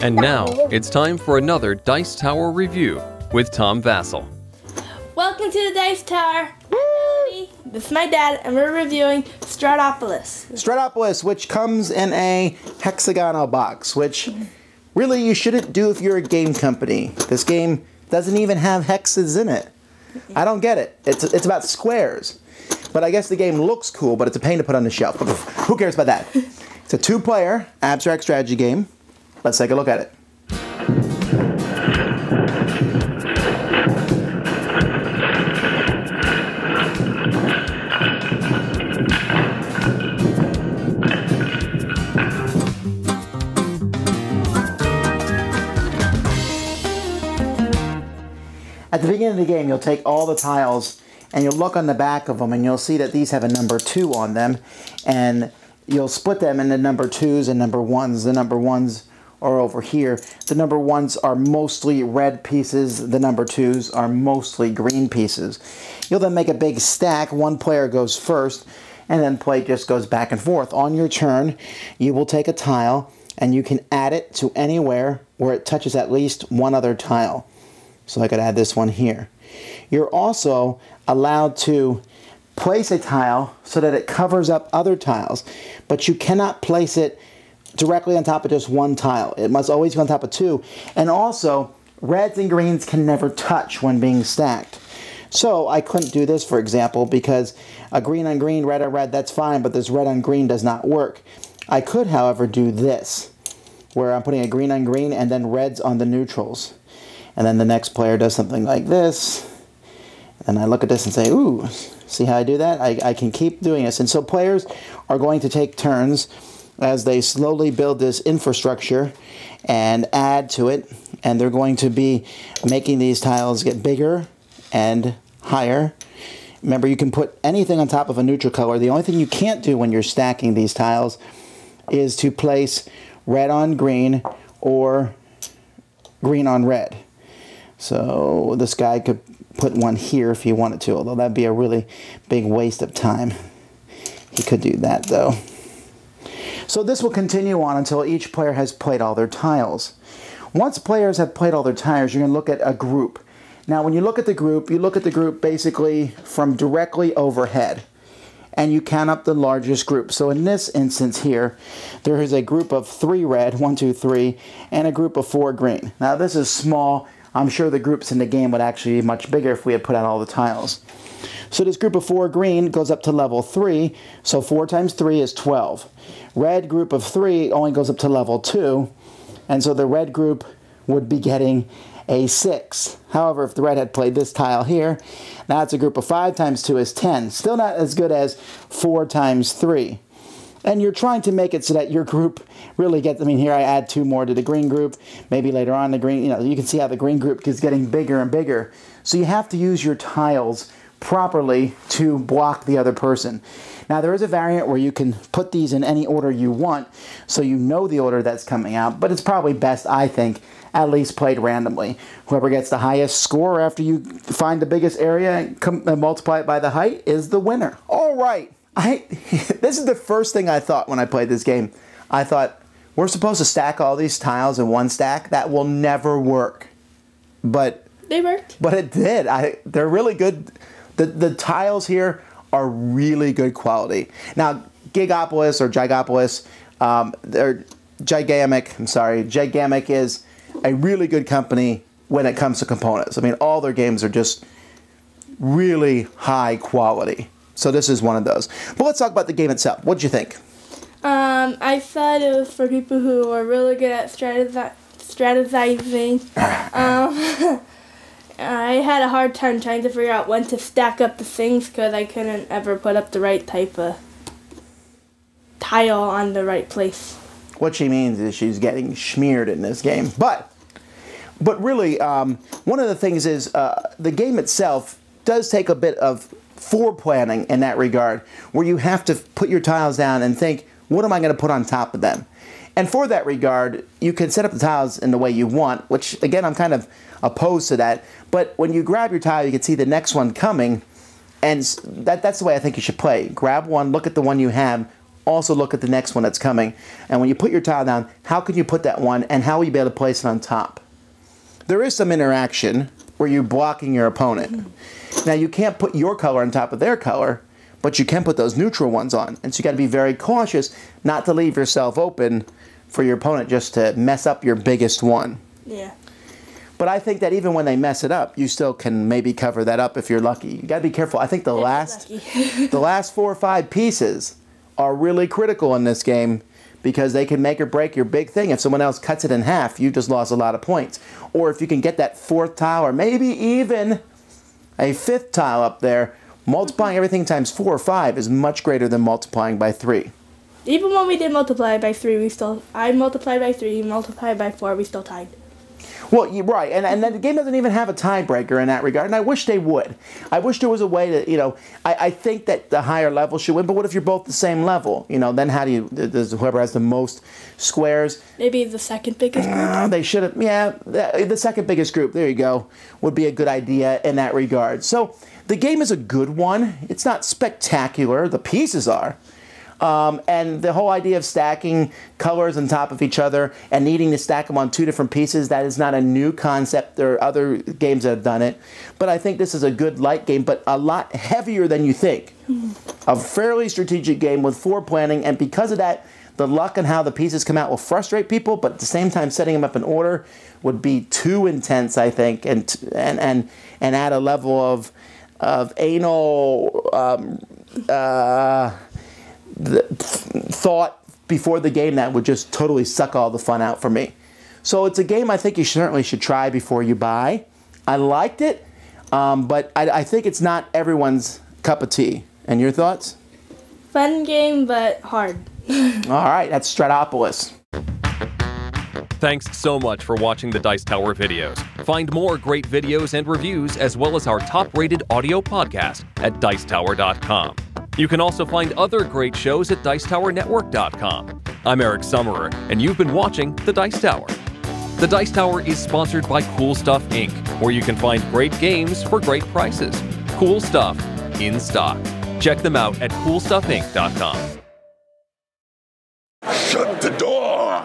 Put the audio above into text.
And now, it's time for another Dice Tower review with Tom Vasel. Welcome to the Dice Tower. I'm Melody. This is my dad, and we're reviewing Stratopolis. Stratopolis, which comes in a hexagonal box, which really you shouldn't do if you're a game company. This game doesn't even have hexes in it. I don't get it. It's about squares. But I guess the game looks cool, but it's a pain to put on the shelf. Who cares about that? It's a two-player abstract strategy game. Let's take a look at it. At the beginning of the game, you'll take all the tiles and you'll look on the back of them and you'll see that these have a number 2 on them, and you'll split them into number 2s and number 1s. The number 1s are over here. The number 1s are mostly red pieces. The number 2s are mostly green pieces. You'll then make a big stack. One player goes first, and then play just goes back and forth. On your turn, you will take a tile, and you can add it to anywhere where it touches at least one other tile. So I could add this one here. You're also allowed to place a tile so that it covers up other tiles, but you cannot place it directly on top of just one tile. It must always be on top of 2. And also, reds and greens can never touch when being stacked. So I couldn't do this, for example, because a green on green, red on red, that's fine, but this red on green does not work. I could, however, do this, where I'm putting a green on green and then reds on the neutrals. And then the next player does something like this. And I look at this and say, ooh, see how I do that? I can keep doing this. And so players are going to take turns as they slowly build this infrastructure and add to it. And they're going to be making these tiles get bigger and higher. Remember, you can put anything on top of a neutral color. The only thing you can't do when you're stacking these tiles is to place red on green or green on red. So this guy could put one here if he wanted to, although that'd be a really big waste of time. He could do that though. So this will continue on until each player has played all their tiles. Once players have played all their tiles, you're going to look at a group. Now when you look at the group, you look at the group basically from directly overhead, and you count up the largest group. So in this instance here, there is a group of 3 red, 1, 2, 3, and a group of 4 green. Now this is small. I'm sure the groups in the game would actually be much bigger if we had put out all the tiles. So this group of 4 green goes up to level 3, so 4 times 3 is 12. Red group of 3 only goes up to level 2, and so the red group would be getting a 6. However, if the red had played this tile here, now it's a group of 5 times 2 is 10. Still not as good as 4 times 3. And you're trying to make it so that your group really gets, I mean, here I add 2 more to the green group. Maybe later on the green, you can see how the green group is getting bigger and bigger. So you have to use your tiles properly to block the other person. Now there is a variant where you can put these in any order you want, so you know the order that's coming out, but it's probably best, I think, at least played randomly. Whoever gets the highest score after you find the biggest area and multiply it by the height is the winner. All right. This is the first thing I thought when I played this game. I thought, we're supposed to stack all these tiles in one stack? That will never work. But They worked. But it did. They're really good. The tiles here are really good quality. Now, Gigopolis or Gigopolis, they're Gigamic. I'm sorry. Gigamic is a really good company when it comes to components. I mean, all their games are just really high quality. So this is one of those. But let's talk about the game itself. What did you think? I thought it was for people who are really good at strategizing. I had a hard time trying to figure out when to stack up the things because I couldn't ever put up the right type of tile on the right place. What she means is she's getting smeared in this game. But really, one of the things is the game itself does take a bit of foreplanning in that regard, where you have to put your tiles down and think, what am I going to put on top of them? And for that regard, you can set up the tiles in the way you want, which, again, I'm kind of opposed to that. But when you grab your tile, you can see the next one coming, and that's the way I think you should play. Grab one, look at the one you have, also look at the next one that's coming. And when you put your tile down, how can you put that one, and how will you be able to place it on top? There is some interaction where you're blocking your opponent. Now, you can't put your color on top of their color, but you can put those neutral ones on. And so you got to be very cautious not to leave yourself open for your opponent just to mess up your biggest one. Yeah. But I think that even when they mess it up, you still can maybe cover that up if you're lucky. You got to be careful. I think the last 4 or 5 pieces are really critical in this game because they can make or break your big thing. If someone else cuts it in half, you just lost a lot of points. Or if you can get that 4th tile or maybe even a 5th tile up there, multiplying everything times 4 or 5 is much greater than multiplying by 3. Even when we did multiply by 3, I multiplied by 3, multiplied by 4, we still tied. Well, you're right, and then the game doesn't even have a tiebreaker in that regard, and I wish they would. I wish there was a way to, I think that the higher level should win, but what if you're both the same level? Then how does whoever has the most squares? Maybe the second biggest group? They should have, the second biggest group, there you go, would be a good idea in that regard. So, the game is a good one. It's not spectacular, the pieces are. And the whole idea of stacking colors on top of each other and needing to stack them on 2 different pieces, that is not a new concept. There are other games that have done it. But I think this is a good light game, but a lot heavier than you think. A fairly strategic game with planning, and because of that, the luck and how the pieces come out will frustrate people, but at the same time setting them up in order would be too intense, I think, and add a level of anal the thought before the game that would just totally suck all the fun out for me. So it's a game I think you certainly should try before you buy. I liked it, but I think it's not everyone's cup of tea. And your thoughts? Fun game, but hard. All right, that's Stratopolis. Thanks so much for watching the Dice Tower videos. Find more great videos and reviews as well as our top-rated audio podcast at Dicetower.com. You can also find other great shows at Dicetowernetwork.com. I'm Eric Summerer, and you've been watching The Dice Tower. The Dice Tower is sponsored by Cool Stuff Inc., where you can find great games for great prices. Cool stuff in stock. Check them out at CoolStuffInc.com. Shut the door!